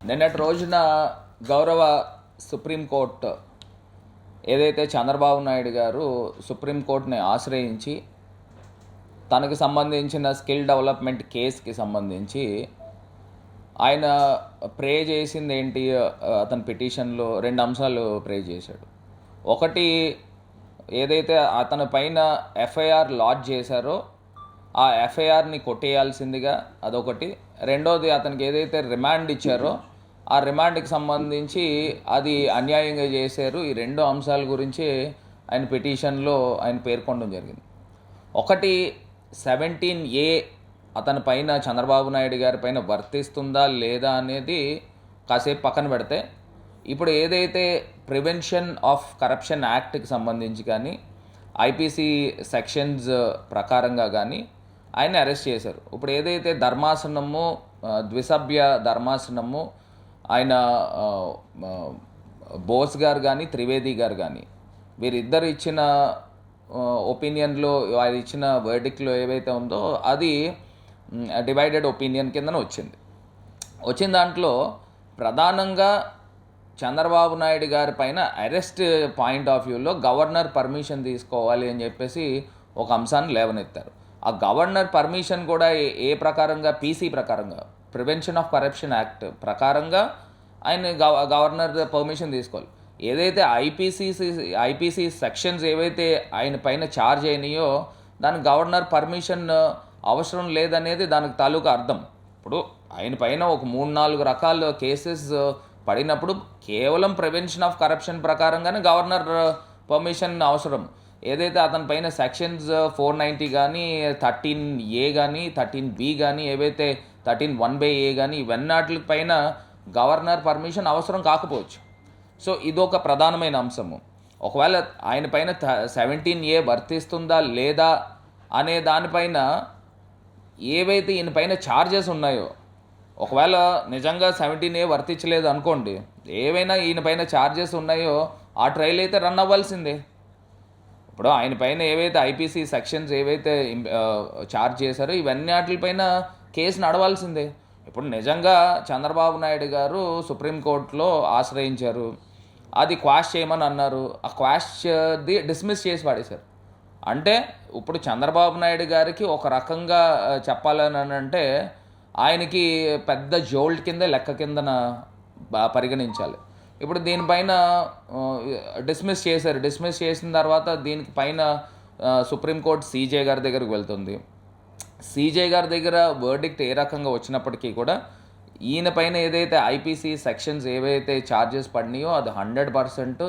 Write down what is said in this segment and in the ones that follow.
నిన్నటి రోజున గౌరవ సుప్రీంకోర్టు ఏదైతే చంద్రబాబు నాయుడు గారు సుప్రీంకోర్టుని ఆశ్రయించి తనకు సంబంధించిన స్కిల్ డెవలప్మెంట్ కేసుకి సంబంధించి ఆయన ప్రే చేసింది ఏంటి, అతని పిటిషన్లో 2 అంశాలు ప్రే చేశాడు. ఒకటి, ఏదైతే అతని పైన ఎఫ్ఐఆర్ లాడ్జ్ చేశారో ఆ ఎఫ్ఐఆర్ని కొట్టేయాల్సిందిగా అదొకటి. రెండోది, అతనికి ఏదైతే రిమాండ్ ఇచ్చారో ఆ రిమాండ్కి సంబంధించి అది అన్యాయంగా చేశారు. ఈ 2 అంశాల గురించి ఆయన పిటిషన్లో ఆయన పేర్కొనడం జరిగింది. ఒకటి, 17A అతని పైన చంద్రబాబు నాయుడు గారి పైన వర్తిస్తుందా లేదా అనేది కాసేపు పక్కన పెడితే, ఇప్పుడు ఏదైతే ప్రివెన్షన్ ఆఫ్ కరప్షన్ యాక్ట్కి సంబంధించి కానీ ఐపీసీ సెక్షన్స్ ప్రకారంగా కానీ ఆయన అరెస్ట్ చేశారు. ఇప్పుడు ఏదైతే ధర్మాసనము, ద్విసభ్య ధర్మాసనము, ఆయన బోస్ గారు కానీ త్రివేది గారు కానీ వీరిద్దరు ఇచ్చిన ఒపీనియన్లో, వారు ఇచ్చిన వర్డిక్ట్లో ఏవైతే ఉందో అది డివైడెడ్ ఒపీనియన్ కిందన వచ్చిన దాంట్లో ప్రధానంగా చంద్రబాబు నాయుడు గారి పైన అరెస్ట్ పాయింట్ ఆఫ్ వ్యూలో గవర్నర్ పర్మిషన్ తీసుకోవాలి అని చెప్పేసి ఒక అంశాన్ని లేవనెత్తారు. ఆ గవర్నర్ పర్మిషన్ కూడా ఏ ప్రకారంగా, పీసీ ప్రకారంగా, ప్రివెన్షన్ ఆఫ్ కరప్షన్ యాక్ట్ ప్రకారంగా ఆయన గవర్నర్ పర్మిషన్ తీసుకోవాలి. ఏదైతే ఐపీసీ సెక్షన్స్ ఏవైతే ఆయన పైన ఛార్జ్ అయినాయో దానికి గవర్నర్ పర్మిషన్ అవసరం లేదనేది దానికి తాలూకా అర్థం. ఇప్పుడు ఆయన పైన ఒక 3-4 రకాల కేసెస్ పడినప్పుడు కేవలం ప్రివెన్షన్ ఆఫ్ కరప్షన్ ప్రకారంగానే గవర్నర్ పర్మిషన్ అవసరం. ఏదైతే అతని పైన సెక్షన్స్ 490 కానీ, 13A కానీ, 13B కానీ, ఏవైతే 13(1)A కానీ ఇవన్నీ పైన గవర్నర్ పర్మిషన్ అవసరం కాకపోవచ్చు. సో ఇదొక ప్రధానమైన అంశము. ఒకవేళ ఆయన పైన 17A వర్తిస్తుందా లేదా అనే దానిపైన ఏవైతే ఈయన పైన ఛార్జెస్ ఉన్నాయో, ఒకవేళ నిజంగా 17A వర్తించలేదు అనుకోండి, ఏవైనా ఈయన పైన ఛార్జెస్ ఉన్నాయో ఆ ట్రయల్ అయితే రన్ అవ్వాల్సిందే. ఇప్పుడు ఆయన పైన ఏవైతే ఐపీసీ సెక్షన్స్ ఏవైతే ఛార్జ్ చేశారో ఇవన్నీ వాటిపైన కేసు నడవాల్సిందే. ఇప్పుడు నిజంగా చంద్రబాబు నాయుడు గారు సుప్రీంకోర్టులో ఆశ్రయించారు, అది క్వాష్ చేయమని అన్నారు, ఆ క్వాష్ది డిస్మిస్ చేసి పడేశారు. అంటే ఇప్పుడు చంద్రబాబు నాయుడు గారికి ఒక రకంగా చెప్పాలని అంటే ఆయనకి పెద్ద జోల్ట్ కింద లెక్క కిందన పరిగణించాలి. ఇప్పుడు దీనిపైన డిస్మిస్ చేశారు. డిస్మిస్ చేసిన తర్వాత దీనికి పైన సుప్రీంకోర్టు సీజే గారి దగ్గరకు వెళ్తుంది. సీజే గారి దగ్గర వర్డిక్ట్ ఏ రకంగా వచ్చినప్పటికీ కూడా ఈయన పైన ఏదైతే ఐపీసీ సెక్షన్స్ ఏవైతే ఛార్జెస్ పడినాయో అది 100%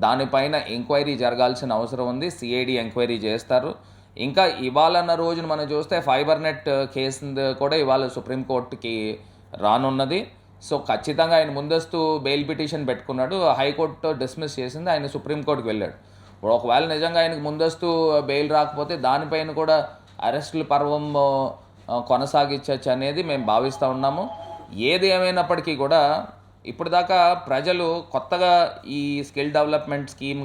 దానిపైన ఎంక్వైరీ జరగాల్సిన అవసరం ఉంది. సిఐడి ఎంక్వైరీ చేస్తారు. ఇంకా ఇవాళన్న రోజున మనం చూస్తే ఫైబర్నెట్ కేసు కూడా ఇవాళ సుప్రీంకోర్టుకి రానున్నది. సో ఖచ్చితంగా ఆయన ముందస్తు బెయిల్ పిటిషన్ పెట్టుకున్నాడు, హైకోర్టు డిస్మిస్ చేసింది, ఆయన సుప్రీంకోర్టుకి వెళ్ళాడు. ఇప్పుడు ఒకవేళ నిజంగా ఆయనకు ముందస్తు బెయిల్ రాకపోతే దానిపైన కూడా అరెస్టుల పర్వం కొనసాగించవచ్చు అనేది మేము భావిస్తూ ఉన్నాము. ఏది ఏమైనప్పటికీ కూడా ఇప్పటిదాకా ప్రజలు కొత్తగా ఈ స్కిల్ డెవలప్మెంట్ స్కీమ్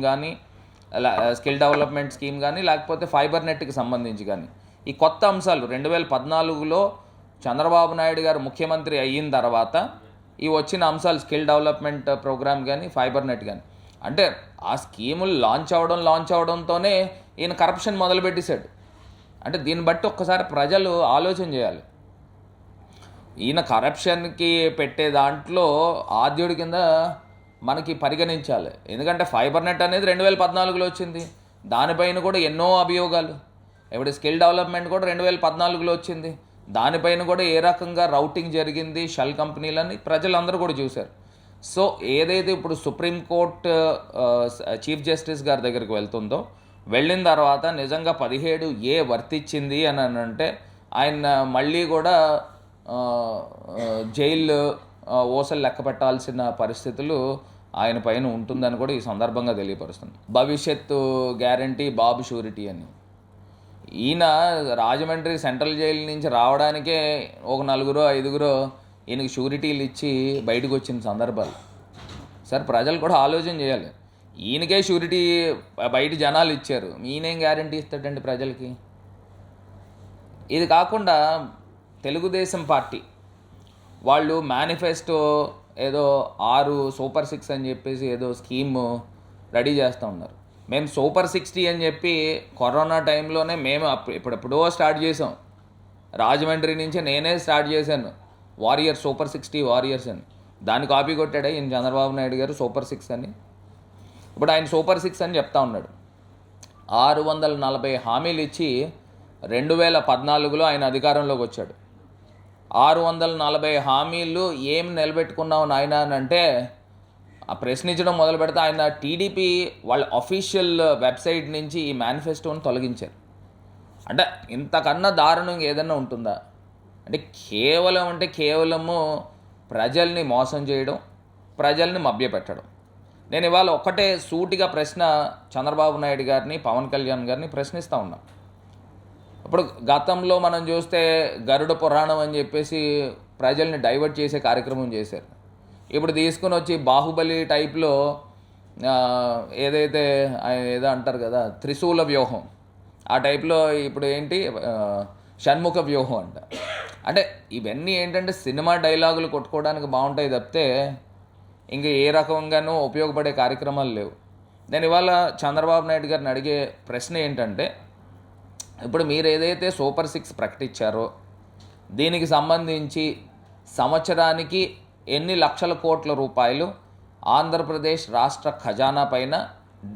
కానీ లేకపోతే ఫైబర్ నెట్కి సంబంధించి కానీ ఈ కొత్త అంశాలు 2014లో చంద్రబాబు నాయుడు గారు ముఖ్యమంత్రి అయిన తర్వాత ఈ వచ్చిన అంశాలు స్కిల్ డెవలప్మెంట్ ప్రోగ్రామ్ కానీ ఫైబర్ నెట్ కానీ, అంటే ఆ స్కీములు లాంచ్ అవడంతోనే ఈయన కరప్షన్ మొదలుపెట్టేశాడు. అంటే దీన్ని బట్టి ఒక్కసారి ప్రజలు ఆలోచన చేయాలి. ఈయన కరప్షన్కి పెట్టే దాంట్లో ఆద్యుడి కింద మనకి పరిగణించాలి. ఎందుకంటే ఫైబర్ నెట్ అనేది 2014లో వచ్చింది, దానిపైన కూడా ఎన్నో అభియోగాలు. ఇప్పుడు స్కిల్ డెవలప్మెంట్ కూడా 2014లో వచ్చింది, దానిపైన కూడా ఏ రకంగా రౌటింగ్ జరిగింది షెల్ కంపెనీలని ప్రజలందరూ కూడా చూశారు. సో ఏదైతే ఇప్పుడు సుప్రీంకోర్టు చీఫ్ జస్టిస్ గారి దగ్గరికి వెళ్తుందో, వెళ్ళిన తర్వాత నిజంగా 17A వర్తించింది అని అంటే ఆయన మళ్ళీ కూడా జైలు ఓసలు లెక్క పెట్టాల్సిన పరిస్థితులు ఆయన పైన ఉంటుందని కూడా ఈ సందర్భంగా తెలియపరుస్తుంది. భవిష్యత్తు గ్యారంటీ బాబు షూరిటీ అని ఈయన రాజమండ్రి సెంట్రల్ జైలు నుంచి రావడానికే ఒక 4-5 ఈయనకి షూరిటీలు ఇచ్చి బయటకు వచ్చిన సందర్భాలు. సార్ ప్రజలు కూడా ఆలోచన చేయాలి. ఈయనకే షూరిటీ బయట జనాలు ఇచ్చారు, ఈయనేం గ్యారంటీ ఇస్తాడండి ప్రజలకి? ఇది కాకుండా తెలుగుదేశం పార్టీ వాళ్ళు మేనిఫెస్టో ఏదో 6 సూపర్ 6 అని చెప్పేసి ఏదో స్కీమ్ రెడీ చేస్తూ ఉన్నారు. మేము సూపర్ 60 అని చెప్పి కరోనా టైంలోనే మేము ఇప్పుడెప్పుడో స్టార్ట్ చేసాం. రాజమండ్రి నుంచి నేనే స్టార్ట్ చేశాను వారియర్ సూపర్ 60 వారియర్స్ అని. దాన్ని కాపీ కొట్టాడే ఈయన చంద్రబాబు నాయుడు గారు సూపర్ 6 అని. ఇప్పుడు ఆయన సూపర్ 6 అని చెప్తా ఉన్నాడు. 640 హామీలు ఇచ్చి 2014లో ఆయన అధికారంలోకి వచ్చాడు. 640 హామీలు ఏం నిలబెట్టుకున్నావు నాయన అని అంటే ఆ ప్రశ్నించడం మొదలు పెడితే ఆయన టీడీపీ వాళ్ళ అఫీషియల్ వెబ్సైట్ నుంచి ఈ మేనిఫెస్టోని తొలగించారు. అంటే ఇంతకన్నా దారుణంగా ఏదైనా ఉంటుందా? అంటే కేవలము ప్రజల్ని మోసం చేయడం, ప్రజల్ని మభ్యపెట్టడం. నేను ఇవాళ ఒక్కటే సూటిగా ప్రశ్న చంద్రబాబు నాయుడు గారిని, పవన్ కళ్యాణ్ గారిని ప్రశ్నిస్తూ ఉన్నా. ఇప్పుడు గతంలో మనం చూస్తే గరుడ పురాణం అని చెప్పేసి ప్రజల్ని డైవర్ట్ చేసే కార్యక్రమం చేశారు. ఇప్పుడు తీసుకుని వచ్చి బాహుబలి టైప్లో ఏదైతే ఏదో అంటారు కదా త్రిశూల వ్యూహం, ఆ టైప్లో ఇప్పుడు ఏంటి షణ్ముఖ వ్యూహం అంట. అంటే ఇవన్నీ ఏంటంటే సినిమా డైలాగులు కొట్టుకోవడానికి బాగుంటాయి తప్పితే ఇంకా ఏ రకంగానూ ఉపయోగపడే కార్యక్రమాలు లేవు. నేను ఇవాళ చంద్రబాబు నాయుడు గారిని అడిగే ప్రశ్న ఏంటంటే, ఇప్పుడు మీరు ఏదైతే సూపర్ 6 ప్రకటించారో దీనికి సంబంధించి సంవత్సరానికి ఎన్ని లక్షల కోట్ల రూపాయలు ఆంధ్రప్రదేశ్ రాష్ట్ర ఖజానా పైన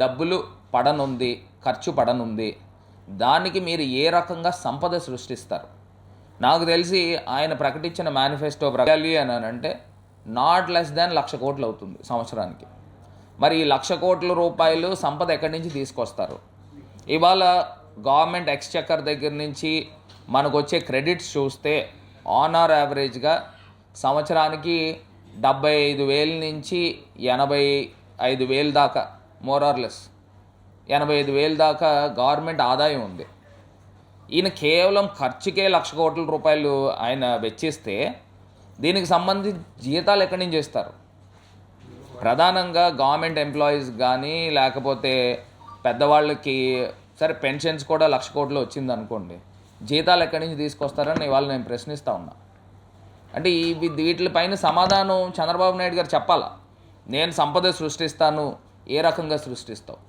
డబ్బులు పడనుంది, ఖర్చు పడనుంది, దానికి మీరు ఏ రకంగా సంపద సృష్టిస్తారు? నాకు తెలిసి ఆయన ప్రకటించిన మేనిఫెస్టో ప్రకారం అని అంటే నాట్ లెస్ దాన్ 1,00,000 కోట్లు అవుతుంది సంవత్సరానికి. మరి ఈ 1,00,000 కోట్ల రూపాయలు సంపద ఎక్కడి నుంచి తీసుకొస్తారు? ఇవాళ గవర్నమెంట్ ఎక్స్చెక్కర్ దగ్గర నుంచి మనకు వచ్చే క్రెడిట్స్ చూస్తే ఆన్ ఆర్ యావరేజ్గా సంవత్సరానికి 75,000 నుంచి 85,000 దాకా, మోర్ ఆర్ లెస్ 85,000 దాకా గవర్నమెంట్ ఆదాయం ఉంది. ఈయన కేవలం ఖర్చుకే 1,00,000 కోట్ల రూపాయలు ఆయన వెచ్చిస్తే దీనికి సంబంధించి జీతాలు ఎక్కడి నుంచి ఇస్తారు? ప్రధానంగా గవర్నమెంట్ ఎంప్లాయీస్ కానీ లేకపోతే పెద్దవాళ్ళకి సరే పెన్షన్స్ కూడా 1,00,000 కోట్లు వచ్చింది అనుకోండి, జీతాలు ఎక్కడి నుంచి తీసుకొస్తారని ఇవాళ నేను ప్రశ్నిస్తూ ఉన్నా. అంటే వీటిపైన సమాధానం చంద్రబాబు నాయుడు గారు చెప్పాలా. నేను సంపద సృష్టిస్తాను, ఏ రకంగా సృష్టిస్తావు?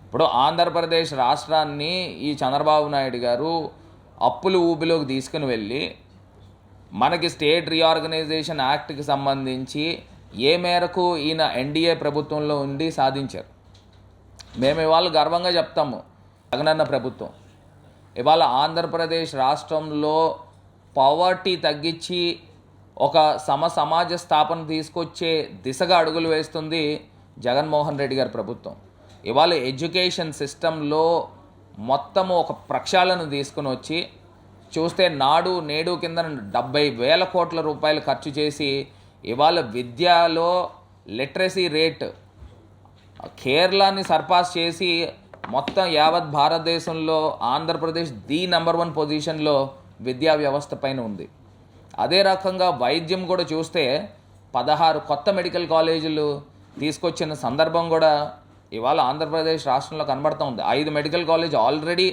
ఇప్పుడు ఆంధ్రప్రదేశ్ రాష్ట్రాన్ని ఈ చంద్రబాబు నాయుడు గారు అప్పులు ఊబిలోకి తీసుకుని వెళ్ళి మనకి స్టేట్ రీఆర్గనైజేషన్ యాక్ట్కి సంబంధించి ఏ మేరకు ఈయన ఎన్డీఏ ప్రభుత్వంలో ఉండి సాధించారు. మేము ఇవాళ గర్వంగా చెప్తాము, జగనన్న ప్రభుత్వం ఇవాళ ఆంధ్రప్రదేశ్ రాష్ట్రంలో పవర్టీ తగ్గించి ఒక సమాజ స్థాపన తీసుకొచ్చే దిశగా అడుగులు వేస్తుంది జగన్మోహన్ రెడ్డి గారి ప్రభుత్వం. ఇవాళ ఎడ్యుకేషన్ సిస్టంలో మొత్తము ఒక ప్రక్షాళన తీసుకుని వచ్చి చూస్తే నాడు నేడు కింద 70,000 కోట్ల రూపాయలు ఖర్చు చేసి ఇవాళ విద్యలో లిటరసీ రేట్ కేరళని సర్పాస్ చేసి మొత్తం యావత్ భారతదేశంలో ఆంధ్రప్రదేశ్ నంబర్ 1 పొజిషన్లో విద్యా వ్యవస్థ పైన ఉంది. అదే రకంగా వైద్యం కూడా చూస్తే 16 కొత్త మెడికల్ కాలేజీలు తీసుకొచ్చిన సందర్భం కూడా ఇవాళ ఆంధ్రప్రదేశ్ రాష్ట్రంలో కనబడుతూ ఉంది. 5 medical college already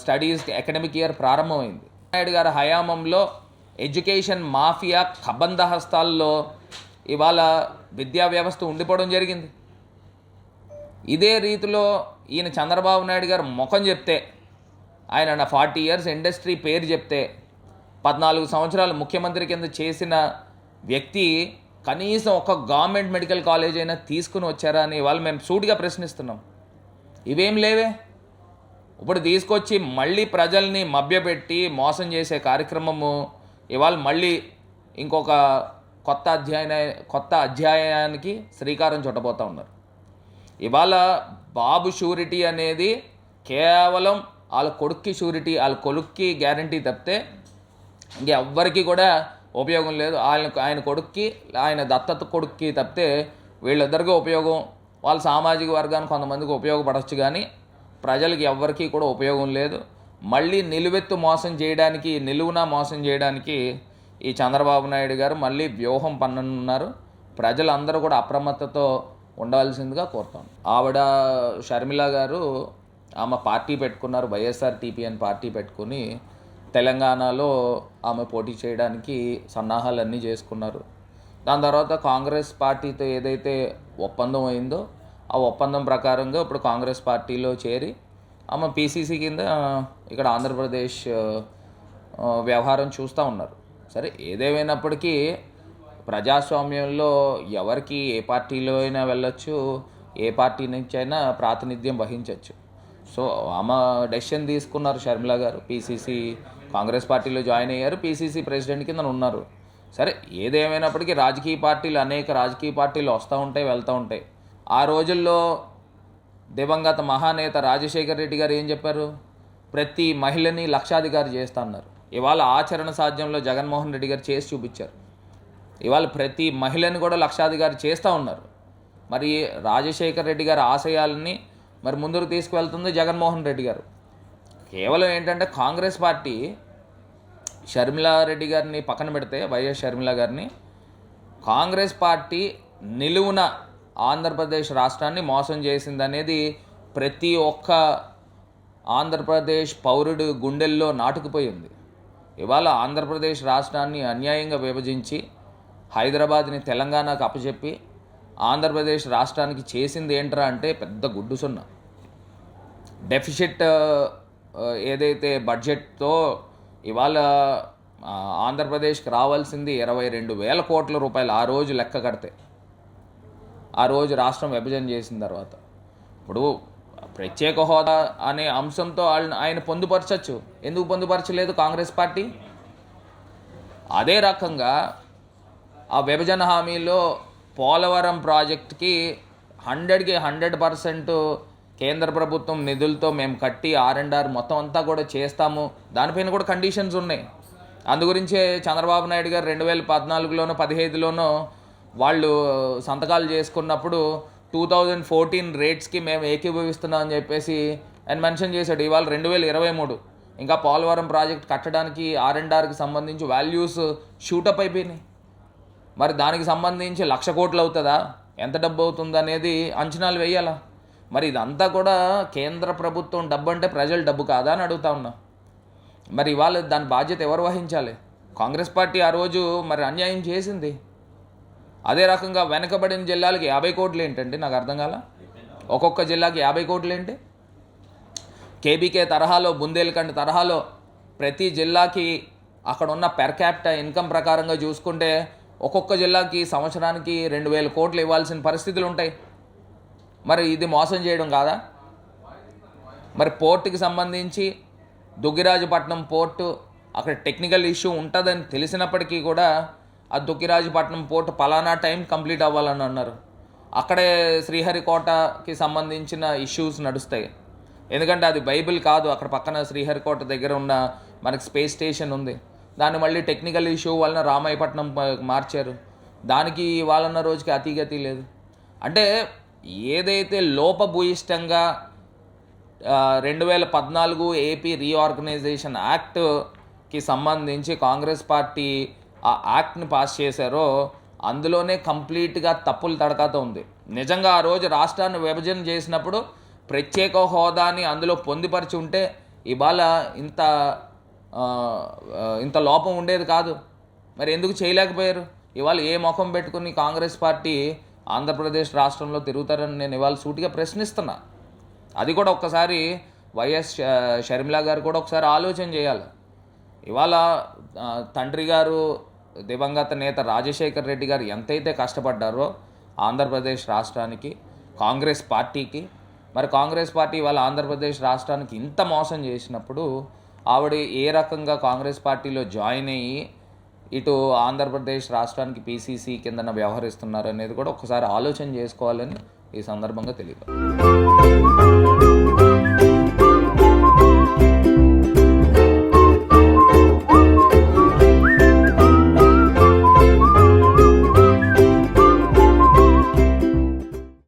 studies academic year ప్రారంభమైంది. నాయుడు గారి హయాంలో ఎడ్యుకేషన్ మాఫియా కబంధ హస్తాల్లో ఇవాళ విద్యా వ్యవస్థ ఉండిపోవడం జరిగింది. ఇదే రీతిలో ఈయన చంద్రబాబు నాయుడు గారు ముఖం చెప్తే, ఆయన 40 ఇయర్స్ ఇండస్ట్రీ పేరు చెప్తే, 14 సంవత్సరాలు ముఖ్యమంత్రి కింద చేసిన వ్యక్తి కనీసం ఒక గవర్నమెంట్ మెడికల్ కాలేజ్ అయినా తీసుకుని వచ్చారా అని ఇవాళ మేము సూటిగా ప్రశ్నిస్తున్నాం. ఇవేం లేవే. ఇప్పుడు తీసుకొచ్చి మళ్ళీ ప్రజల్ని మభ్యపెట్టి మోసం చేసే కార్యక్రమము ఇవాళ మళ్ళీ ఇంకొక కొత్త అధ్యాయానికి శ్రీకారం చుట్టబోతూ ఉన్నారు. ఇవాళ బాబు షూరిటీ అనేది కేవలం వాళ్ళ కొడుక్కి షూరిటీ, వాళ్ళ కొడుక్కి గ్యారంటీ తప్పితే ఇంకెవ్వరికి కూడా ఉపయోగం లేదు. ఆయన కొడుక్కి, ఆయన దత్తత కొడుక్కి తప్పితే వీళ్ళిద్దరికీ ఉపయోగం, వాళ్ళ సామాజిక వర్గానికి కొంతమందికి ఉపయోగపడవచ్చు, కానీ ప్రజలకి ఎవ్వరికీ కూడా ఉపయోగం లేదు. మళ్ళీ నిలువున మోసం చేయడానికి ఈ చంద్రబాబు నాయుడు గారు మళ్ళీ వ్యూహం పన్ననున్నారు. ప్రజలందరూ కూడా అప్రమత్తతో ఉండాల్సిందిగా కోరుతాం. ఆవిడ షర్మిల గారు ఆమె పార్టీ పెట్టుకున్నారు, వైఎస్ఆర్టీపీ అని పార్టీ పెట్టుకుని తెలంగాణలో ఆమె పోటీ చేయడానికి సన్నాహాలన్నీ చేసుకున్నారు. దాని తర్వాత కాంగ్రెస్ పార్టీతో ఏదైతే ఒప్పందం అయిందో ఆ ఒప్పందం ప్రకారంగా ఇప్పుడు కాంగ్రెస్ పార్టీలో చేరి ఆమె పీసీసీ కింద ఇక్కడ ఆంధ్రప్రదేశ్ వ్యవహారం చూస్తూ ఉన్నారు. సరే, ఏదేమైనప్పటికీ ప్రజాస్వామ్యంలో ఎవరికి ఏ పార్టీలో అయినా వెళ్ళొచ్చు, ఏ పార్టీ నుంచి అయినా ప్రాతినిధ్యం వహించవచ్చు. సో ఆమె డెసిషన్ తీసుకున్నారు షర్మిల గారు, పీసీసీ కాంగ్రెస్ పార్టీలో జాయిన్ అయ్యారు, పీసీసీ ప్రెసిడెంట్ కింద ఉన్నారు. సరే, ఏదేమైనప్పటికీ అనేక రాజకీయ పార్టీలు వస్తూ ఉంటాయి, వెళ్తూ ఉంటాయి. ఆ రోజుల్లో దివంగత మహానేత రాజశేఖర రెడ్డి గారు ఏం చెప్పారు? ప్రతి మహిళని లక్షాధికారి చేస్తా అన్నారు. ఇవాళ ఆచరణ సాధ్యంలో జగన్మోహన్ రెడ్డి గారు చేసి చూపించారు. ఇవాళ ప్రతి మహిళని కూడా లక్షాధికారి చేస్తూ ఉన్నారు. మరి రాజశేఖర రెడ్డి గారి ఆశయాలని మరి ముందుకు తీసుకువెళ్తుంది జగన్మోహన్ రెడ్డి గారు. కేవలం ఏంటంటే కాంగ్రెస్ పార్టీ షర్మిలారెడ్డి గారిని పక్కన పెడితే, వైఎస్ షర్మిల గారిని, కాంగ్రెస్ పార్టీ నిలువున ఆంధ్రప్రదేశ్ రాష్ట్రాన్ని మోసం చేసిందనేది ప్రతి ఒక్క ఆంధ్రప్రదేశ్ పౌరుడు గుండెల్లో నాటుకుపోయింది. ఇవాళ ఆంధ్రప్రదేశ్ రాష్ట్రాన్ని అన్యాయంగా విభజించి హైదరాబాద్ని తెలంగాణకు అప్పచెప్పి ఆంధ్రప్రదేశ్ రాష్ట్రానికి చేసింది ఏంట్రా అంటే పెద్ద గుడ్డు సున్నా. డెఫిసిట్ ఏదైతే బడ్జెట్తో ఇవాళ ఆంధ్రప్రదేశ్కి రావాల్సింది 22,000 కోట్ల రూపాయలు ఆ రోజు లెక్క కడితే, ఆ రోజు రాష్ట్రం విభజన చేసిన తర్వాత. ఇప్పుడు ప్రత్యేక హోదా అనే అంశంతో ఆయన పొందుపరచచ్చు, ఎందుకు పొందుపరచలేదు కాంగ్రెస్ పార్టీ? అదే రకంగా ఆ విభజన హామీలో పోలవరం ప్రాజెక్ట్కి 100కి 100% కేంద్ర ప్రభుత్వం నిధులతో మేము కట్టి R&R మొత్తం అంతా కూడా చేస్తాము, దానిపైన కూడా కండిషన్స్ ఉన్నాయి. అందుగురించే చంద్రబాబు నాయుడు గారు 2014లోనో 2015లోనో వాళ్ళు సంతకాలు చేసుకున్నప్పుడు 2014 రేట్స్కి మేము ఏకీభవిస్తున్నాం అని చెప్పేసి ఆయన మెన్షన్ చేశాడు. ఇవాళ 2023 ఇంకా పోలవరం ప్రాజెక్ట్ కట్టడానికి R&Rకి సంబంధించి వాల్యూస్ షూటప్ అయిపోయినాయి. మరి దానికి సంబంధించి 1,00,000 కోట్లు అవుతుందా, ఎంత డబ్బు అవుతుంది అనేది అంచనాలు వేయాలా? మరి ఇదంతా కూడా కేంద్ర ప్రభుత్వం డబ్బు అంటే ప్రజల డబ్బు కాదా అని అడుగుతా ఉన్నా. మరి ఇవాళ దాని బాధ్యత ఎవరు వహించాలి? కాంగ్రెస్ పార్టీ ఆ రోజు మరి అన్యాయం చేసింది. అదే రకంగా వెనకబడిన జిల్లాలకి 50 కోట్లు ఏంటండి, నాకు అర్థం కాల. ఒక్కొక్క జిల్లాకి 50 కోట్లు ఏంటి? కేబీకే తరహాలో, బుందేల్ఖండ్ తరహాలో ప్రతి జిల్లాకి అక్కడ ఉన్న పెర్ క్యాపిటల్ ఇన్కమ్ ప్రకారంగా చూసుకుంటే ఒక్కొక్క జిల్లాకి సంవత్సరానికి 2,000 కోట్లు ఇవ్వాల్సిన పరిస్థితులు ఉంటాయి. మరి ఇది మోసం చేయడం కాదా? మరి పోర్టుకి సంబంధించి దుగ్గిరాజుపట్నం పోర్టు అక్కడ టెక్నికల్ ఇష్యూ ఉంటుందని తెలిసినప్పటికీ కూడా ఆ దుగ్గిరాజుపట్నం పోర్టు పలానా టైం కంప్లీట్ అవ్వాలని అన్నారు. అక్కడే శ్రీహరికోటకి సంబంధించిన ఇష్యూస్ నడుస్తాయి. ఎందుకంటే అది బైబిల్ కాదు, అక్కడ పక్కన శ్రీహరికోట దగ్గర ఉన్న మనకి స్పేస్ స్టేషన్ ఉంది, దాన్ని మళ్ళీ టెక్నికల్ ఇష్యూ వలన రామాయపట్నం మార్చారు. దానికి వాళ్ళన్న రోజుకి అతిగతి లేదు. అంటే ఏదైతే లోపభూయిష్టంగా 2014 ఏపీ రీఆర్గనైజేషన్ యాక్ట్కి సంబంధించి కాంగ్రెస్ పార్టీ ఆ యాక్ట్ని పాస్ చేశారో అందులోనే కంప్లీట్గా తప్పులు తడకాతో ఉంది. నిజంగా ఆ రోజు రాష్ట్రాన్ని విభజన చేసినప్పుడు ప్రత్యేక హోదాని అందులో పొందుపరిచి ఉంటే ఇవాళ ఇంత లోపం ఉండేది కాదు. మరి ఎందుకు చేయలేకపోయారు? ఇవాళ ఏ ముఖం పెట్టుకుని కాంగ్రెస్ పార్టీ ఆంధ్రప్రదేశ్ రాష్ట్రంలో తిరుగుతారని నేను ఇవాళ సూటిగా ప్రశ్నిస్తున్నా. అది కూడా ఒక్కసారి వైఎస్ షర్మిల గారు కూడా ఒకసారి ఆలోచన చేయాలి. ఇవాళ తండ్రి గారు దివంగత నేత రాజశేఖర రెడ్డి గారు ఎంతైతే కష్టపడ్డారో ఆంధ్రప్రదేశ్ రాష్ట్రానికి, కాంగ్రెస్ పార్టీకి, మరి కాంగ్రెస్ పార్టీ ఇవాళ ఆంధ్రప్రదేశ్ రాష్ట్రానికి ఇంత మోసం చేసినప్పుడు ఆవిడ ఏ రకంగా కాంగ్రెస్ పార్టీలో జాయిన్ అయ్యి ఇటు ఆంధ్రప్రదేశ్ రాష్ట్రానికి పీసీసీ కిందన వ్యవహరిస్తున్నారు అనేది కూడా ఒకసారి ఆలోచన చేసుకోవాలని ఈ సందర్భంగా తెలియదు.